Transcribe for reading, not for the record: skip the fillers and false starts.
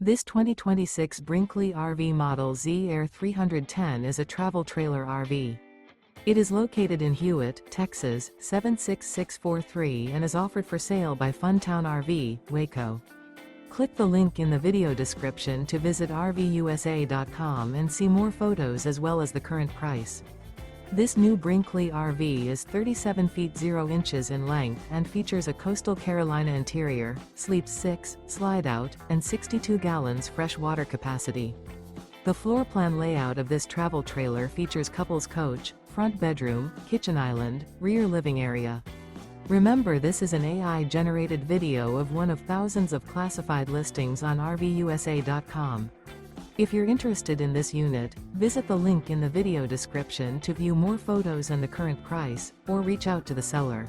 This 2026 Brinkley RV Model Z Air 310 is a travel trailer RV. It is located in Hewitt, Texas, 76643 and is offered for sale by Funtown RV, Waco. Click the link in the video description to visit RVUSA.com and see more photos as well as the current price. This new Brinkley RV is 37 feet 0 inches in length and features a coastal Carolina interior, sleeps 6, slide-out, and 62 gallons fresh water capacity. The floor plan layout of this travel trailer features couples coach, front bedroom, kitchen island, rear living area. Remember, this is an AI-generated video of one of thousands of classified listings on RVUSA.com. If you're interested in this unit, visit the link in the video description to view more photos and the current price, or reach out to the seller.